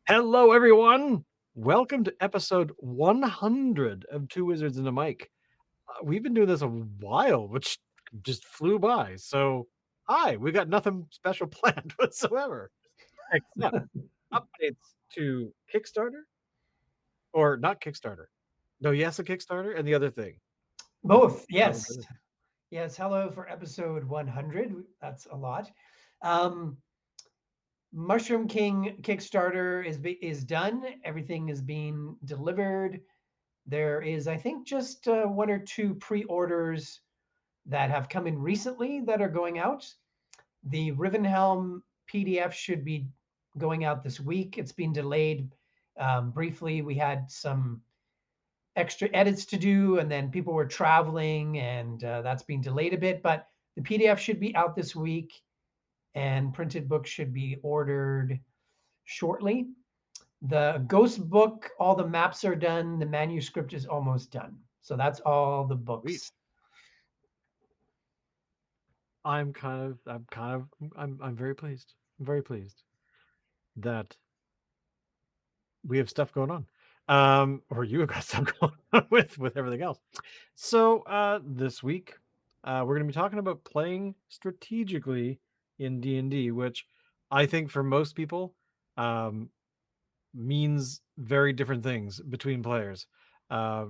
Hello, everyone. Welcome to episode 100 of Two Wizards and a Mic. We've been doing this a while, which just flew by. So, hi, we got nothing special planned whatsoever, except updates to Kickstarter or not Kickstarter. No, yes, a Kickstarter and the other thing. Both, That was yes. it. Yes, hello for episode 100. That's a lot. Um, Mushroom King Kickstarter is done. Everything is being delivered. There is, I think, just one or two pre-orders that have come in recently that are going out. The Rivenhelm PDF should be going out this week. It's been delayed briefly. We had some extra edits to do, and then people were traveling, and that's being delayed a bit. But the PDF should be out this week, and printed books should be ordered shortly. The ghost book, all the maps are done. The manuscript is almost done. So that's all the Sweet. books. I'm very pleased. I'm very pleased that we have stuff going on. Or you have got stuff going on with everything else. So this week we're going to be talking about playing strategically in D&D, which I think for most people um, means very different things between players. Uh,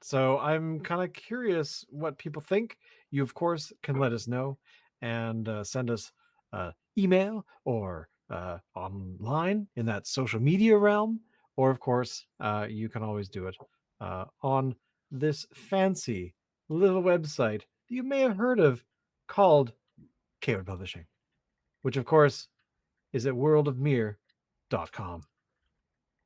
so I'm kind of curious what people think. You, of course, can let us know and send us email or online in that social media realm. Or, of course, you can always do it on this fancy little website that you may have heard of called Cawood Publishing, which, of course, is at worldofmere.com.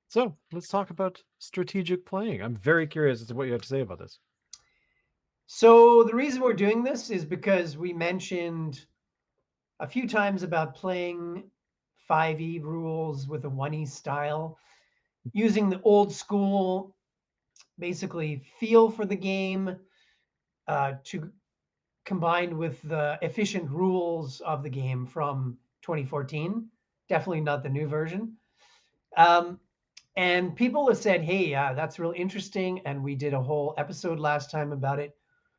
So let's talk about strategic playing. I'm very curious as to what you have to say about this. So the reason we're doing this is because we mentioned a few times about playing 5e rules with a 1e style, using the old school basically feel for the game to combined with the efficient rules of the game from 2014. Definitely not the new version. Um, and people have said, "Hey, that's really interesting," and we did a whole episode last time about it.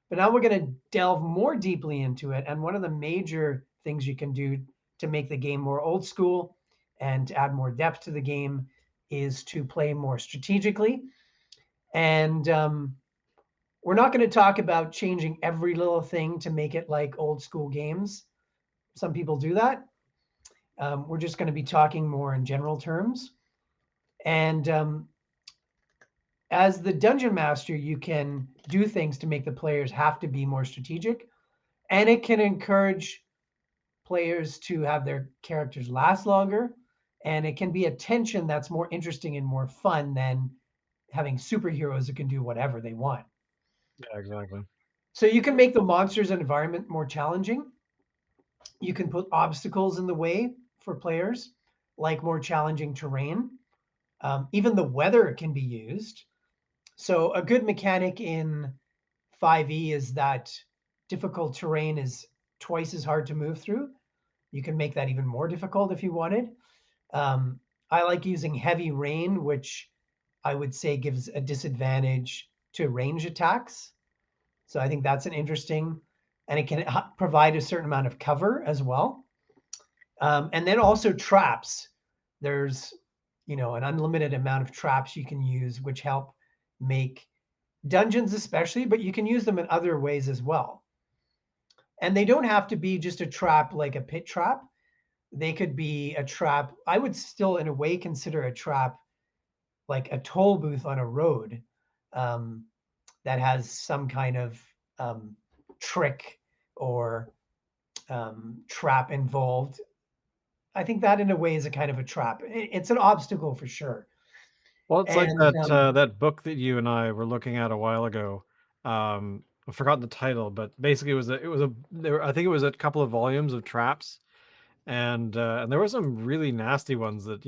But now we're going to delve more deeply into it. And one of the major things you can do to make the game more old school and to add more depth to the game is to play more strategically. And we're not going to talk about changing every little thing to make it like old school games. Some people do that. We're just going to be talking more in general terms. And as the dungeon master, you can do things to make the players have to be more strategic. And it can encourage players to have their characters last longer. And it can be a tension that's more interesting and more fun than having superheroes who can do whatever they want. Yeah, exactly. So you can make the monsters and environment more challenging. You can put obstacles in the way for players, like more challenging terrain. Even the weather can be used. So a good mechanic in 5e is that difficult terrain is twice as hard to move through. You can make that even more difficult if you wanted. Um, I like using heavy rain, which I would say gives a disadvantage to range attacks. So I think that's an interesting, and it can provide a certain amount of cover as well. And then also traps. There's, an unlimited amount of traps you can use, which help make dungeons especially, but you can use them in other ways as well. And they don't have to be just a trap like a pit trap. They could be a trap. I would still, in a way, consider a trap like a toll booth on a road um, that has some kind of trick or trap involved. I think that, in a way, is a kind of a trap. It's an obstacle for sure. Well, it's like And that book that you and I were looking at a while ago. I've forgotten the title, but basically I think it was a couple of volumes of traps, and there were some really nasty ones that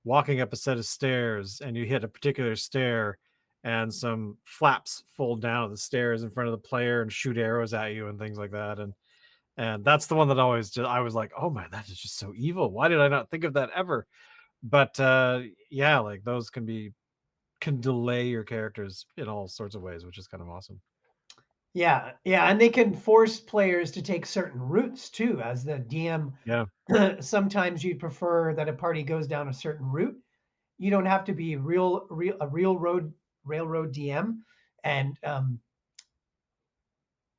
walking up a set of stairs and you hit a particular stair, and some flaps fold down the stairs in front of the player and shoot arrows at you and things like that, and that's the one that always just I was like, oh my, that is just so evil. Why did I not think of that ever? But yeah, like those can delay your characters in all sorts of ways, which is kind of awesome. Yeah, yeah, and they can force players to take certain routes too. As the DM, Yeah. sometimes you prefer that a party goes down a certain route. You don't have to be a real road railroad DM, and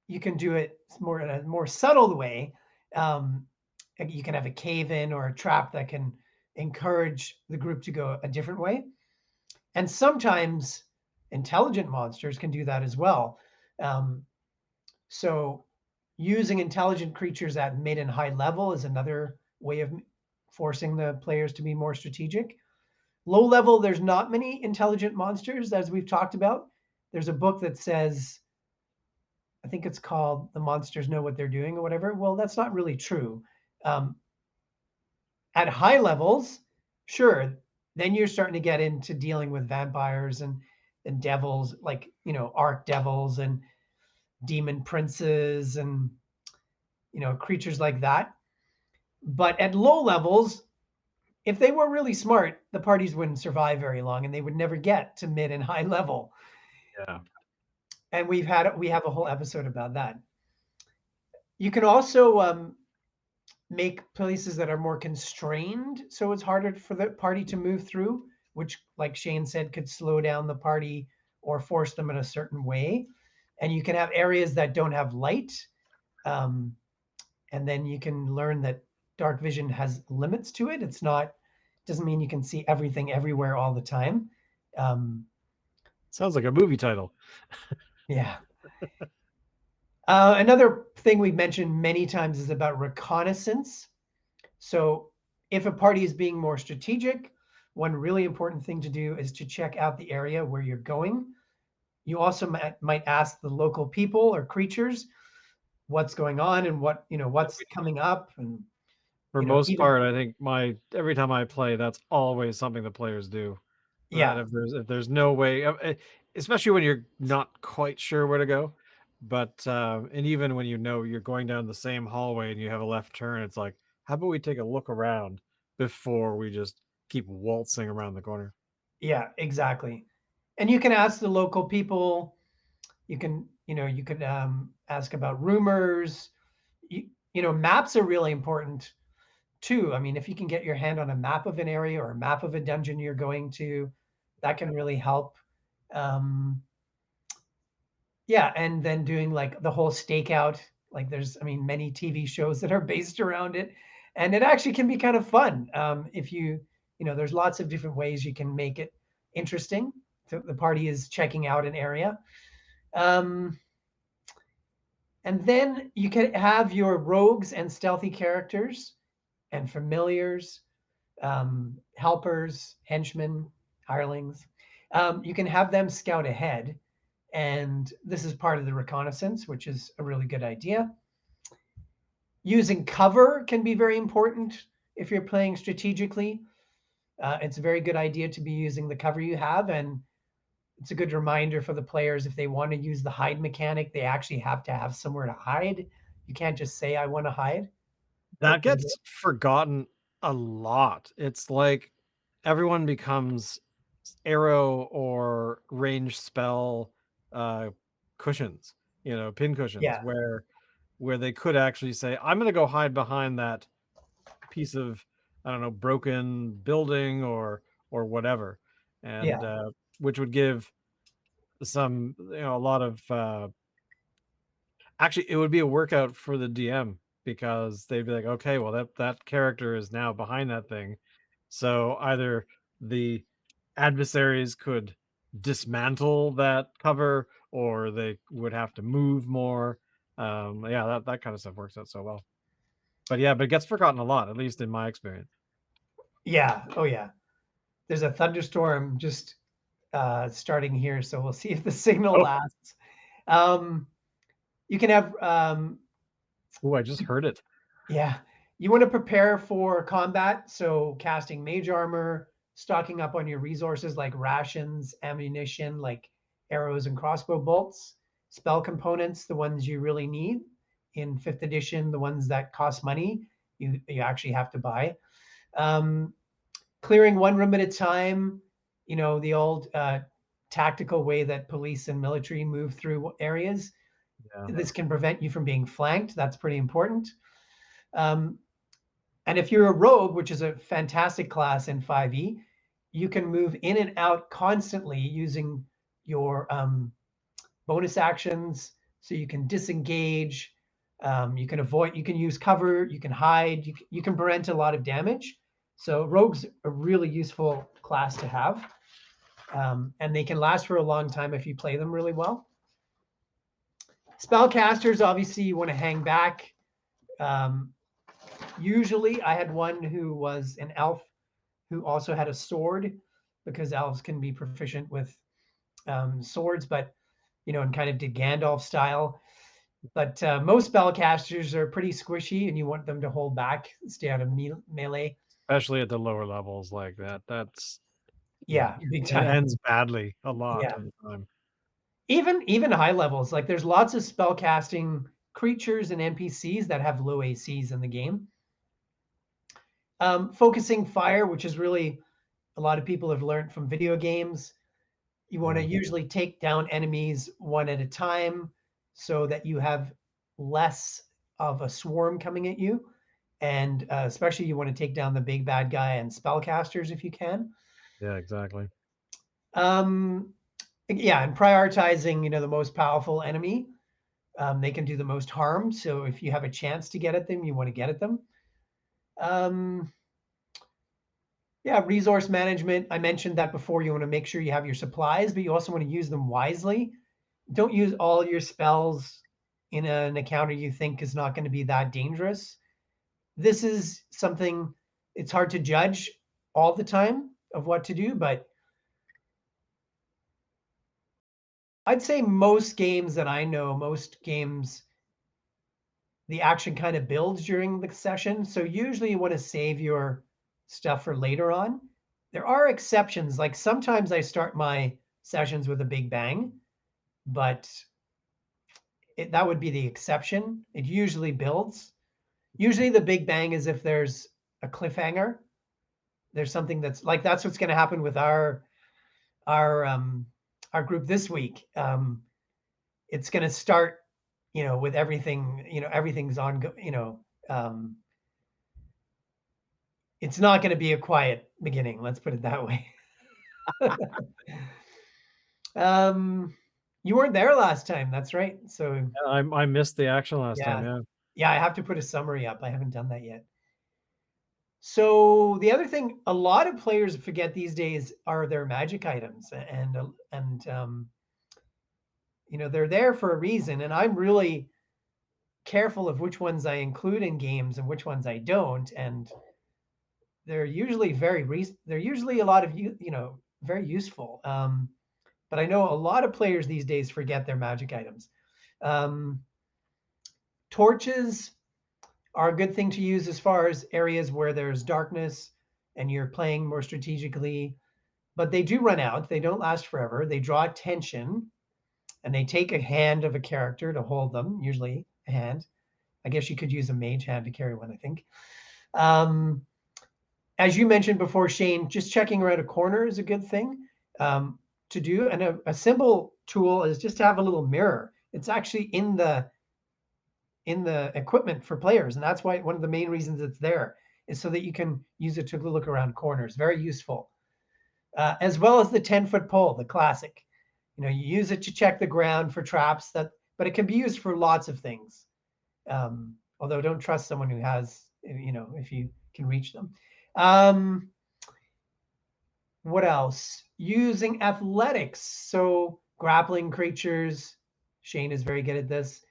you can do it more in a more subtle way. Um, you can have a cave in or a trap that can encourage the group to go a different way. And sometimes intelligent monsters can do that as well. Um, so using intelligent creatures at mid and high level is another way of forcing the players to be more strategic. Low level, there's not many intelligent monsters, as we've talked about. There's a book that says, I think it's called "The Monsters Know What They're Doing" or whatever. Well, that's not really true. Um, at high levels, sure, then you're starting to get into dealing with vampires and devils, like arc devils and demon princes and creatures like that. But at low levels, if they were really smart, the parties wouldn't survive very long, and they would never get to mid and high level. Yeah. And we have a whole episode about that. You can also make places that are more constrained, so it's harder for the party to move through, which, like Shane said, could slow down the party or force them in a certain way. And you can have areas that don't have light, um, and then you can learn that dark vision has limits to it. It's not doesn't mean you can see everything everywhere all the time. Um, Sounds like a movie title. yeah. Another thing we've mentioned many times is about reconnaissance. So, if a party is being more strategic, one really important thing to do is to check out the area where you're going. You also might ask the local people or creatures what's going on and what's coming up, and For most even part, I think my every time I play, that's always something the players do. That yeah, if there's no way, especially when you're not quite sure where to go, but and even when you know you're going down the same hallway and you have a left turn, it's like, how about we take a look around before we just keep waltzing around the corner? yeah, exactly. And you can ask the local people. You could ask about rumors. Maps are really important too. I mean, if you can get your hand on a map of an area or a map of a dungeon you're going to, that can really help. Um, yeah, and then doing like the whole stakeout. Like I mean, many TV shows that are based around it, and it actually can be kind of fun. If there's lots of different ways you can make it interesting. So the party is checking out an area. Um, and then you can have your rogues and stealthy characters and familiars, helpers, henchmen, hirelings. You can have them scout ahead. And this is part of the reconnaissance, which is a really good idea. Using cover can be very important if you're playing strategically. It's a very good idea to be using the cover you have. And it's a good reminder for the players if they want to use the hide mechanic, they actually have to have somewhere to hide. You can't just say, I want to hide. That There's gets forgotten a lot. It's like everyone becomes arrow or range spell uh, cushions, pin cushions, yeah, where they could actually say, "I'm going to go hide behind that piece of I don't know broken building or whatever," and yeah, which would give a lot of actually, it would be a workout for the DM because they'd be like, "Okay, well that character is now behind that thing." So either the adversaries could dismantle that cover or they would have to move more. Yeah, that kind of stuff works out so well. But it gets forgotten a lot, at least in my experience. yeah. Oh, yeah. There's a thunderstorm just starting here, so we'll see if the signal Oh, lasts. Um, you can have, ooh, I just heard it. yeah, you want to prepare for combat. So, casting mage armor, stocking up on your resources like rations, ammunition, like arrows and crossbow bolts, spell components, the ones you really need in fifth edition, the ones that cost money, you actually have to buy. Um, clearing one room at a time, the old tactical way that police and military move through areas. Yeah. This can prevent you from being flanked. That's pretty important. Um, and if you're a rogue, which is a fantastic class in 5e, you can move in and out constantly using your bonus actions. So you can disengage, you can avoid, you can use cover, you can hide, you can prevent a lot of damage. So rogues a really useful class to have, and they can last for a long time if you play them really well. Spellcasters, obviously, you want to hang back. Um, Usually, I had one who was an elf who also had a sword, because elves can be proficient with swords, but and kind of did Gandalf style. But most spellcasters are pretty squishy, and you want them to hold back, stay out of melee. Especially at the lower levels like that. That's yeah. Yeah, big It time. ends badly a lot Yeah, of the time. even high levels. Like there's lots of spellcasting creatures and NPCs that have low ACs in the game. Focusing fire, which is really a lot of people have learned from video games. You want to Yeah. usually take down enemies one at a time so that you have less of a swarm coming at you. And especially you want to take down the big bad guy and spellcasters if you can. Yeah, exactly. Um, yeah, and prioritizing, the most powerful enemy. They can do the most harm. So if you have a chance to get at them, you want to get at them. Um, yeah, resource management. I mentioned that before. You want to make sure you have your supplies, but you also want to use them wisely. Don't use all your spells in an encounter you think is not going to be that dangerous. This is something it's hard to judge all the time of what to do, but I'd say most games that I know, most games, the action kind of builds during the session. So usually you want to save your stuff for later on. There are exceptions. Like sometimes I start my sessions with a big bang, but that would be the exception. It usually builds. Usually the big bang is if there's a cliffhanger. There's something that's what's going to happen with our our group this week. It's going to start, with everything. Everything's on. It's not going to be a quiet beginning. Let's put it that way. um, you weren't there last time. That's right. So Yeah, I missed the action last time, yeah, yeah. yeah. I have to put a summary up. I haven't done that yet. So the other thing a lot of players forget these days are their magic items, and they're there for a reason. And I'm really careful of which ones I include in games and which ones I don't. And they're usually they're usually a lot of very useful. But I know a lot of players these days forget their magic items. Um, Torches are a good thing to use as far as areas where there's darkness and you're playing more strategically, but they do run out. They don't last forever. They draw attention, and they take a hand of a character to hold them, usually a hand. I guess you could use a mage hand to carry one, I think. Um, as you mentioned before, Shane, just checking around a corner is a good thing to do. And a simple tool is just to have a little mirror. It's actually in the equipment for players, and that's why one of the main reasons it's there is so that you can use it to look around corners. Very useful. As well as the 10-foot pole, the classic. You use it to check the ground for traps, but it can be used for lots of things. Although don't trust someone who has, if you can reach them. What else? Using athletics. So grappling creatures. Shane is very good at this.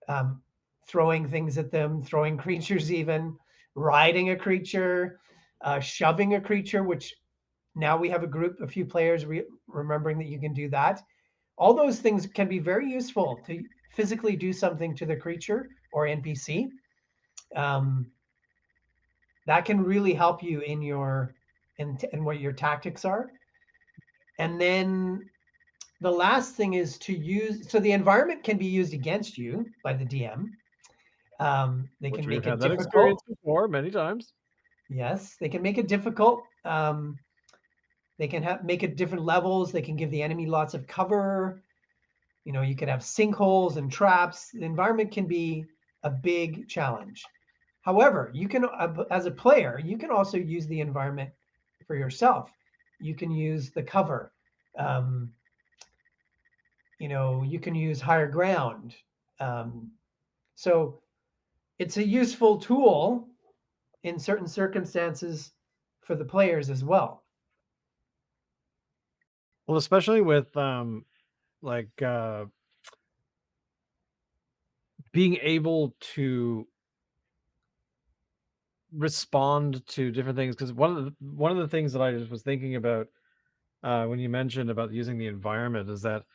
Um, Throwing things at them, throwing creatures, even riding a creature, shoving a creature, which now we have a few players remembering that you can do that. All those things can be very useful to physically do something to the creature or NPC. Um, that can really help you in what your tactics are. And then the last thing is to use. So the environment can be used against you by the DM. They Which can we've make it had that difficult. experience before many times. Yes, they can make it difficult. Um, they can make it different levels. They can give the enemy lots of cover. You know, you could have sinkholes and traps. The environment can be a big challenge. However, you can, as a player, you can also use the environment for yourself. You can use the cover. Um, you know, you can use higher ground. Um, so it's a useful tool in certain circumstances for the players as well. Well, especially with being able to respond to different things, because one of the things that I just was thinking about when you mentioned about using the environment is that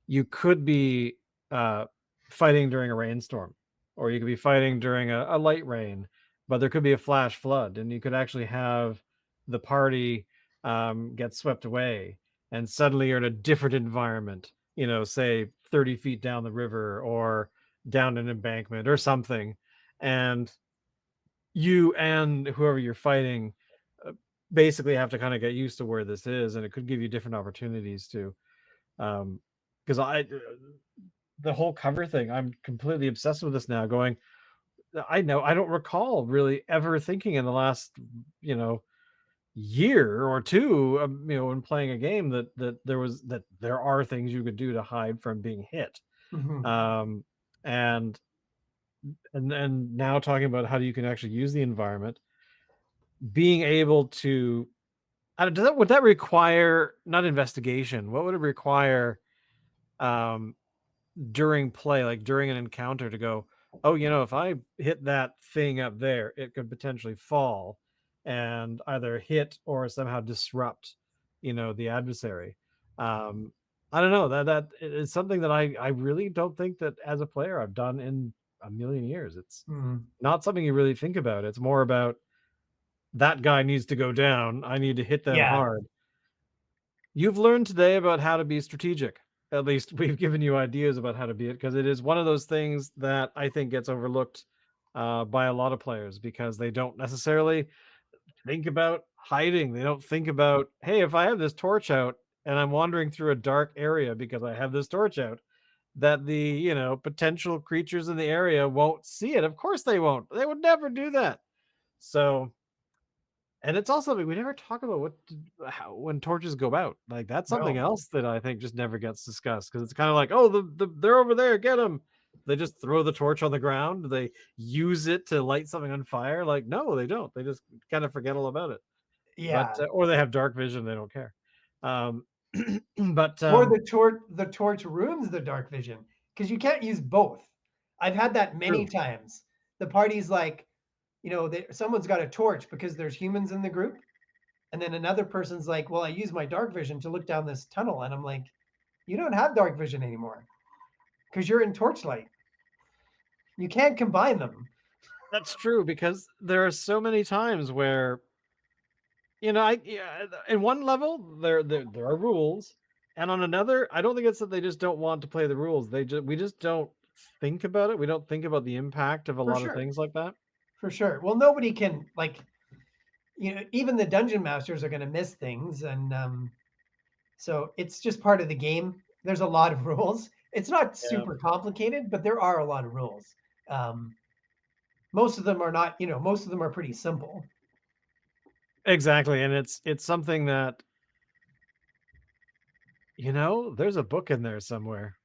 you could be uh, fighting during a rainstorm, or you could be fighting during a light rain, but there could be a flash flood, and you could actually have the party get swept away, and suddenly you're in a different environment. Say 30 feet down the river or down an embankment or something, and you and whoever you're fighting uh, basically have to kind of get used to where this is, and it could give you different opportunities to because the whole cover thing, I'm completely obsessed with this now. Going, I know I don't recall really ever thinking in the last, you know, year or two, when playing a game that there are things you could do to hide from being hit. Hmm. Um, and and now talking about how you can actually use the environment, being able to, I don't, would that require not investigation? What would it require? Um, During play, like during an encounter, to go, "Oh, if I hit that thing up there, it could potentially fall and either hit or somehow disrupt, the adversary." Um, I don't know, is something that I really don't think that as a player I've done in a million years. It's Hmm. not something you really think about. It's more about that guy needs to go down. I need to hit them Yeah. hard. You've learned today about how to be strategic. At least we've given you ideas about how to be it, because it is one of those things that I think gets overlooked by a lot of players, because they don't necessarily think about hiding. They don't think about, hey, if I have this torch out and I'm wandering through a dark area because I have this torch out, that the potential creatures in the area won't see it. Of course they won't. They would never do that. So, and it's also, we never talk about how when torches go out. Like, that's something No. else that I think just never gets discussed, because it's kind of like, oh, they're over there, get them. They just throw the torch on the ground. They use it to light something on fire. Like, no, they don't. They just kind of forget all about it. But Yeah. or they have dark vision. They don't care. Um, but Or the torch ruins the dark vision because you can't use both. I've had that many true. times. The party's like, someone's got a torch because there's humans in the group, and then another person's like, "Well, I use my dark vision to look down this tunnel," and I'm like, "You don't have dark vision anymore because you're in torchlight. You can't combine them." That's true, because there are so many times where, I yeah, in one level there are rules, and on another, I don't think it's that they just don't want to play the rules. We just don't think about it. We don't think about the impact of a For lot of sure, things like that. for sure. Well, nobody can like, even the dungeon masters are going to miss things, and so it's just part of the game. There's a lot of rules. It's not Yeah, super complicated, but there are a lot of rules. Um, most of them are not, most of them are pretty simple. exactly, and it's something that, there's a book in there somewhere.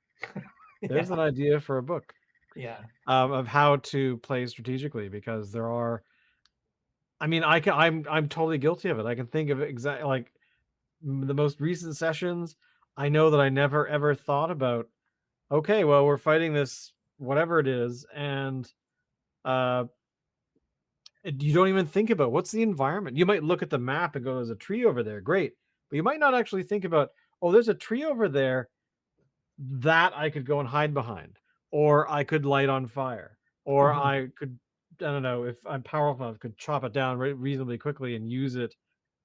There's Yeah, an idea for a book yeah, of how to play strategically, because there are. I mean, I'm totally guilty of it. I can think of exactly, like, the most recent sessions. I know that I never ever thought about, okay, well, we're fighting this whatever it is, and uh you don't even think about what's the environment. You might look at the map and go, there's a tree over there, great. But you might not actually think about, oh, there's a tree over there that I could go and hide behind, or I could light on fire, or hmm, I could, I don't know, if I'm powerful enough, could chop it down reasonably quickly and use it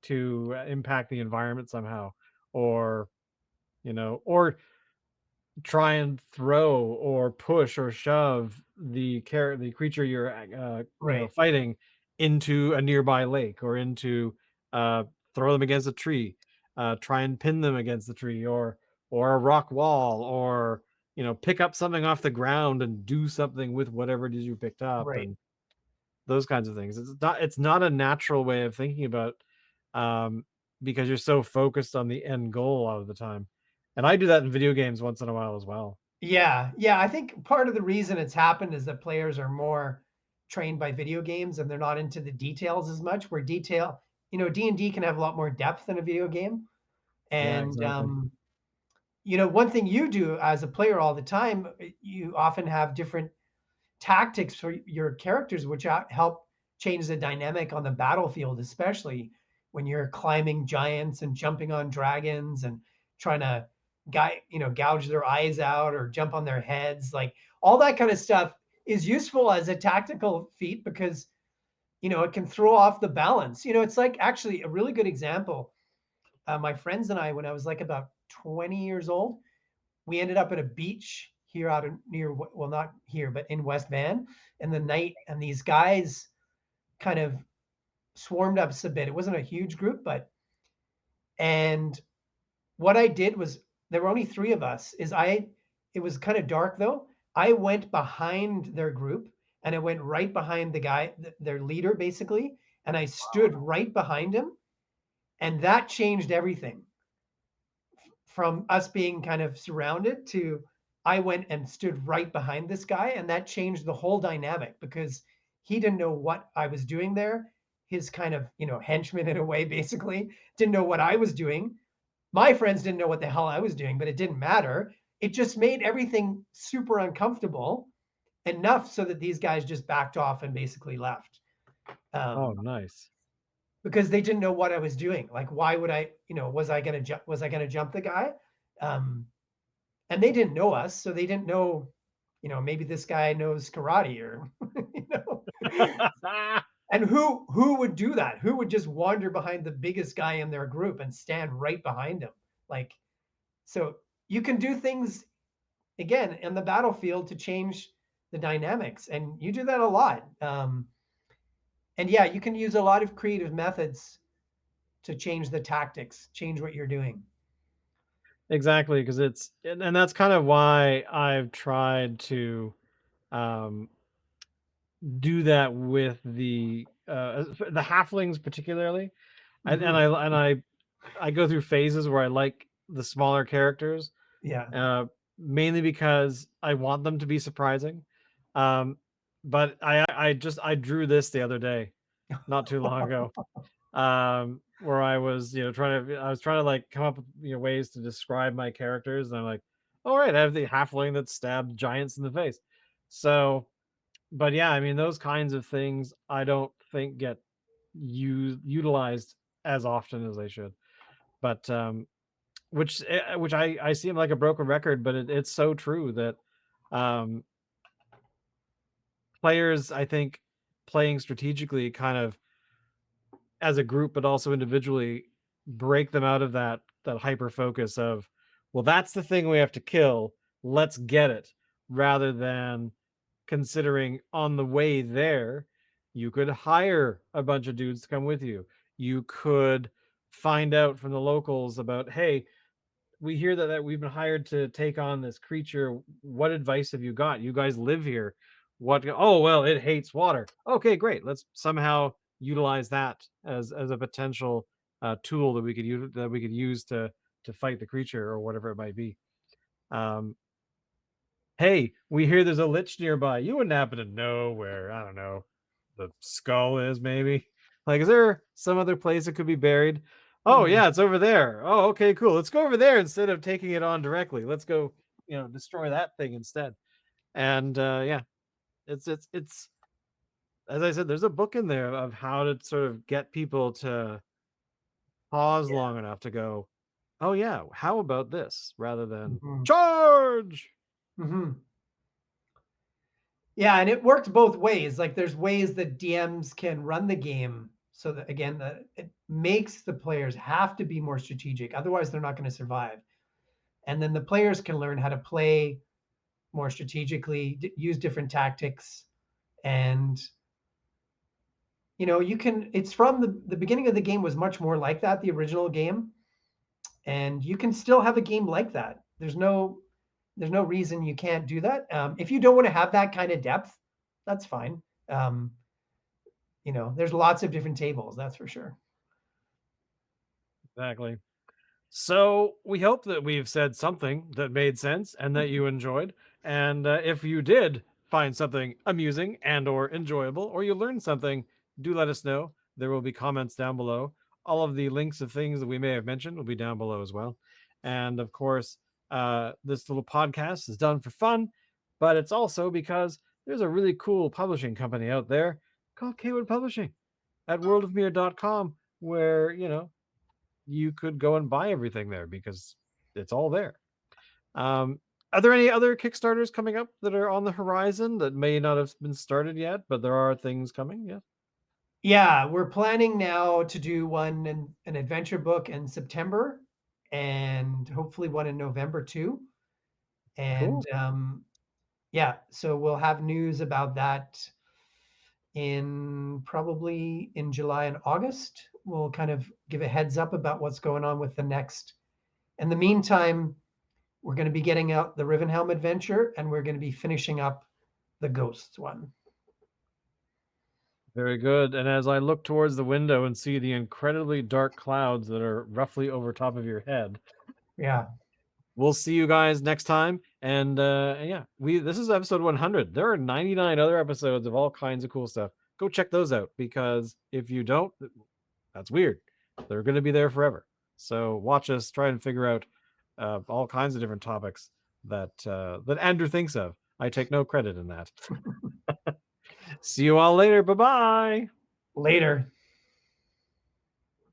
to impact the environment somehow, or or try and throw or push or shove the creature you're right. fighting into a nearby lake, or into throw them against a tree, try and pin them against the tree, or a rock wall, or pick up something off the ground and do something with whatever it is you picked up, Right. and those kinds of things. It's not a natural way of thinking about, um, because you're so focused on the end goal all of the time. And I do that in video games once in a while as well. Yeah, yeah, I think part of the reason it's happened is that players are more trained by video games and they're not into the details as much, where detail, D&D can have a lot more depth than a video game. Yeah, And exactly. one thing you do as a player all the time, you often have different tactics for your characters, which help change the dynamic on the battlefield, especially when you're climbing giants and jumping on dragons and trying to gouge their eyes out or jump on their heads. Like all that kind of stuff is useful as a tactical feat because it can throw off the balance. It's like actually a really good example. My friends and I, when I was like about 20 years old, we ended up at a beach here out in near, well, not here, but in West Van in the night. And these guys kind of swarmed us a bit. It wasn't a huge group, and what I did was there were only three of us. It was kind of dark though. I went behind their group and I went right behind the guy, their leader basically. And I stood right behind him. And that changed everything from us being kind of surrounded to I went and stood right behind this guy, and that changed the whole dynamic because he didn't know what I was doing there. His kind of, henchman in a way, basically, didn't know what I was doing. My friends didn't know what the hell I was doing, but it didn't matter. It just made everything super uncomfortable enough so that these guys just backed off and basically left. Oh, Um, nice. because they didn't know what I was doing. Like, why would I, was I going to jump? Was I going to jump the guy? Um, and they didn't know us, so they didn't know, maybe this guy knows karate or, you know, and who would do that? Who would just wander behind the biggest guy in their group and stand right behind him? Like, so you can do things again in the battlefield to change the dynamics, and you do that a lot. And yeah, you can use a lot of creative methods to change the tactics, change what you're doing. Exactly, because and that's kind of why I've tried to, um, do that with the halflings particularly. And Hmm. I go through phases where I like the smaller characters, Yeah. uh, mainly because I want them to be surprising. Um, but I drew this the other day, not too long ago, where I was trying to like come up with ways to describe my characters, and I'm like, all right, I have the halfling that stabbed giants in the face. So, but yeah, I mean those kinds of things I don't think get utilized as often as they should. But which I seem like a broken record, but it's so true that, um, players, I think, playing strategically kind of as a group, but also individually, break them out of that hyper focus of, well, that's the thing we have to kill. Let's get it, rather than considering on the way there, you could hire a bunch of dudes to come with you. You could find out from the locals about, hey, we hear that we've been hired to take on this creature. What advice have you got? You guys live here. What? Oh, well, it hates water. Okay, great. Let's somehow utilize that as a potential tool that we could use to fight the creature or whatever it might be. Um, hey, we hear there's a lich nearby. You wouldn't happen to know where, I don't know, the skull is, maybe? Like, is there some other place it could be buried? Oh, Mm. yeah, it's over there. Oh, okay, cool. Let's go over there instead of taking it on directly. Let's go, destroy that thing instead. And yeah, it's as I said, there's a book in there of how to sort of get people to pause Yeah. long enough to go, oh yeah, how about this, rather than Hmm. charge. Hmm. Yeah, and it works both ways. Like there's ways that DMs can run the game so that again, it makes the players have to be more strategic. Otherwise, they're not going to survive. And then the players can learn how to play more strategically, use different tactics, and You know, you can. It's from the beginning of the game was much more like that, the original game, and you can still have a game like that. There's no reason you can't do that. If you don't want to have that kind of depth, that's fine. Um, you know, there's lots of different tables, that's for sure. Exactly. So we hope that we've said something that made sense and that you enjoyed. And if you did find something amusing and or enjoyable, or you learned something, do let us know. There will be comments down below. All of the links of things that we may have mentioned will be down below as well. And of course, this little podcast is done for fun, but it's also because there's a really cool publishing company out there called Cawood Publishing at worldofmere.com, where you could go and buy everything there because it's all there. Um, are there any other Kickstarters coming up that are on the horizon that may not have been started yet, but there are things coming? Yeah, Yeah, we're planning now to do one in an adventure book in September and hopefully one in November too. And cool. yeah, so we'll have news about that in probably in July and August. We'll kind of give a heads up about what's going on with the next. In the meantime, we're going to be getting out the Rivenhelm adventure and we're going to be finishing up the Ghosts one. Very good. And as I look towards the window and see the incredibly dark clouds that are roughly over top of your head, Yeah. we'll see you guys next time. And yeah, we this is episode 100. There are 99 other episodes of all kinds of cool stuff. Go check those out because if you don't, that's weird. They're going to be there forever. So watch us try and figure out all kinds of different topics that Andrew thinks of. I take no credit in that. See you all later. Bye bye. Later.